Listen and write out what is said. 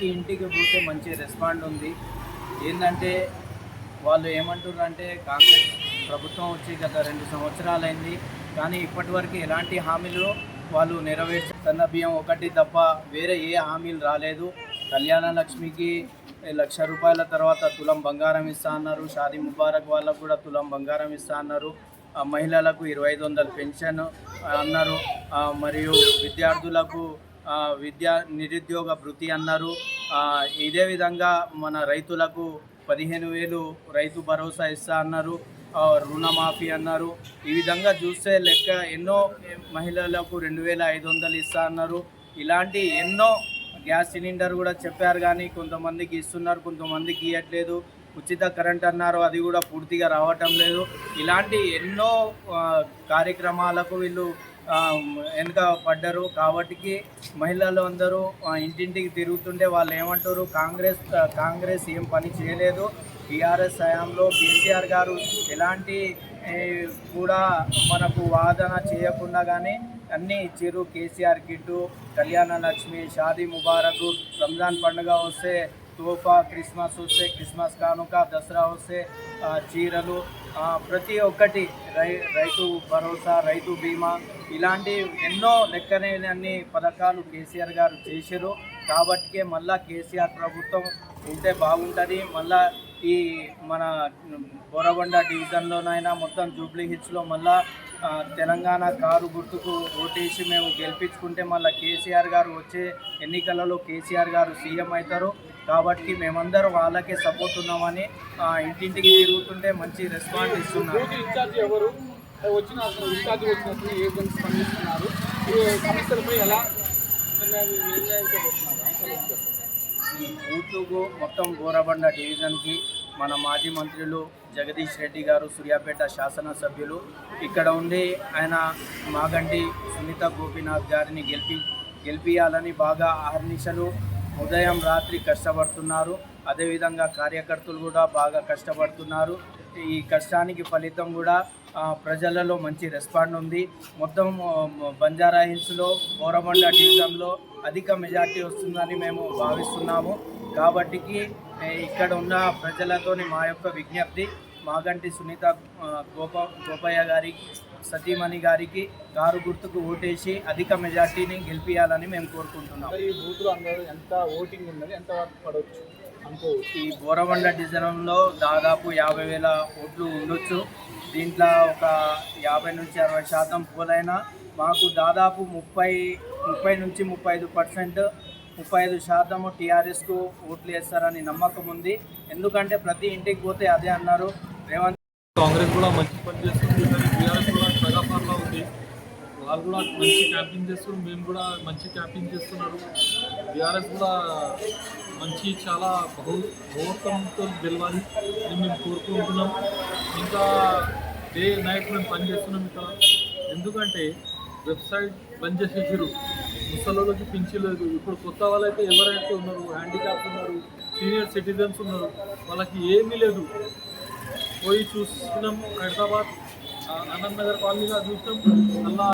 ప్రతి ఇంటికి పోతే మంచి రెస్పాండ్ ఉంది. ఏంటంటే వాళ్ళు ఏమంటున్నారంటే కాంగ్రెస్ ప్రభుత్వం వచ్చి గత 2 సంవత్సరాలైంది, కానీ ఇప్పటివరకు ఎలాంటి హామీలు వాళ్ళు సన్న బియ్యం ఒకటి తప్ప వేరే ఏ హామీలు రాలేదు. కళ్యాణ లక్ష్మికి ₹1,00,000 తర్వాత తులం బంగారం ఇస్తా అన్నారు. షాదీ ముబారక్ వాళ్ళకు కూడా తులం బంగారం ఇస్తా అన్నారు. మహిళలకు 2,500 పెన్షన్ అన్నారు. మరియు విద్యార్థులకు నిరుద్యోగ భృతి అన్నారు. ఇదే విధంగా మన రైతులకు 15,000 రైతు భరోసా ఇస్తా అన్నారు. రుణమాఫీ అన్నారు. ఈ విధంగా చూస్తే లెక్క ఎన్నో మహిళలకు 2,500 ఇస్తా అన్నారు. ఇలాంటి ఎన్నో గ్యాస్ సిలిండర్ కూడా చెప్పారు, కానీ కొంతమందికి ఇస్తున్నారు, కొంతమందికి ఇవ్వట్లేదు. ఉచిత కరెంట్ అన్నారు, అది కూడా పూర్తిగా రావటం లేదు. ఇలాంటి ఎన్నో కార్యక్రమాలకు వీళ్ళు వెనుక పడ్డారు. కాబట్టి మహిళలు అందరూ ఇంటింటికి తిరుగుతుంటే వాళ్ళు ఏమంటారు, కాంగ్రెస్ ఏం పని చేయలేదు. టీఆర్ఎస్ హయాంలో కేసీఆర్ గారు ఎలాంటి కూడా మనకు వాదన చేయకుండా కానీ అన్నీ ఇచ్చారు. కేసీఆర్ కిట్టు, కళ్యాణ లక్ష్మి, షాదీ ముబారక్, రంజాన్ పండుగ వస్తే తోఫా, క్రిస్మస్ వస్తే క్రిస్మస్ కానుక, దసరా వస్తే చీరలు, ప్రతి ఒక్కటి రైతు భరోసా, రైతు బీమా, ఇలాంటి ఎన్నో లెక్కలేని పథకాలు కేసీఆర్ గారు చేశారు. కాబట్టికే మళ్ళా కేసీఆర్ ప్రభుత్వం ఉంటే బాగుంటుంది. మళ్ళా ఈ మన బోరబండ డివిజన్లోనైనా మొత్తం జూబ్లీ హిల్స్లో మళ్ళా తెలంగాణ కారు గుర్తుకు ఓటేసి మేము గెలిపించుకుంటే మళ్ళీ కేసీఆర్ గారు వచ్చే ఎన్నికలలో కేసీఆర్ గారు సీఎం అవుతారు. కాబట్టి మేమందరం వాళ్ళకే సపోర్ట్ ఉన్నామని ఇంటింటికి తిరుగుతుంటే మంచి రెస్పాన్స్ ఇస్తున్నారు. ఈ బూతుకు మొత్తం బోరబండ డివిజన్కి మన మాజీ మంత్రులు జగదీష్ రెడ్డి గారు, సూర్యాపేట శాసనసభ్యులు ఇక్కడ ఉండి ఆయన మాగంటి సునీత గోపీనాథ్ గారిని గెలిపియాలని బాగా అహర్నిశలు ఉదయం రాత్రి కష్టపడుతున్నారు. అదేవిధంగా కార్యకర్తలు కూడా బాగా కష్టపడుతున్నారు. ఈ కష్టానికి ఫలితం కూడా ప్రజలలో మంచి రెస్పాండ్ ఉంది. మొత్తం బంజారా హిల్స్లో బోరబండ డివిజన్లో అధిక మెజార్టీ వస్తుందని మేము భావిస్తున్నాము. కాబట్టికి ఇక్కడ ఉన్న ప్రజలతోని మా యొక్క విజ్ఞప్తి, మాగంటి సునీత గోపయ్య గారికి, సతీమణి గారికి కారు గుర్తుకు ఓటేసి అధిక మెజార్టీని గెలిపించాలని మేము కోరుకుంటున్నాం. ఈ బూత్లో అందరూ ఎంత ఓటింగ్ ఉన్నది, ఎంత వరకు పడవచ్చు? ఈ బోరబండ డివిజన్లో దాదాపు 50,000 ఓట్లు ఉండొచ్చు. దీంట్లో ఒక 50 నుంచి 60% పోలైనా మాకు దాదాపు 30 నుంచి 35%, 35% టీఆర్ఎస్కు ఓట్లు వేస్తారని నమ్మకం ఉంది. ఎందుకంటే ప్రతి ఇంటికి పోతే అదే అన్నారు. రేవంత్ కాంగ్రెస్ కూడా మంచి పని చేస్తుంది, కానీ టీఆర్ఎస్ కూడా ప్రజాపాలన ఉంది. వాళ్ళు కూడా మంచి క్యాంపింగ్ చేస్తున్నారు, మేము కూడా మంచి క్యాంపింగ్ చేస్తున్నారు. టీఆర్ఎస్ కూడా మంచి చాలా బహుమతంతో గెలవాలి అని మేము కోరుకుంటున్నాం. ఇంకా డే నైట్ మేము పని చేస్తున్నాం ఇక్కడ. ఎందుకంటే వెబ్సైట్ బంద్ చేసేసారు, ముసలోళ్ళకి పింఛలేదు. ఇప్పుడు కొత్త వాళ్ళైతే ఎవరైతే ఉన్నారు, హ్యాండిక్యాప్స్ ఉన్నారు, సీనియర్ సిటిజన్స్ ఉన్నారు, వాళ్ళకి ఏమీ లేదు. పోయి చూస్తున్నాం, హైదరాబాద్ ఆనంద్ నగర్ కాలనీగా చూసినాం. అలా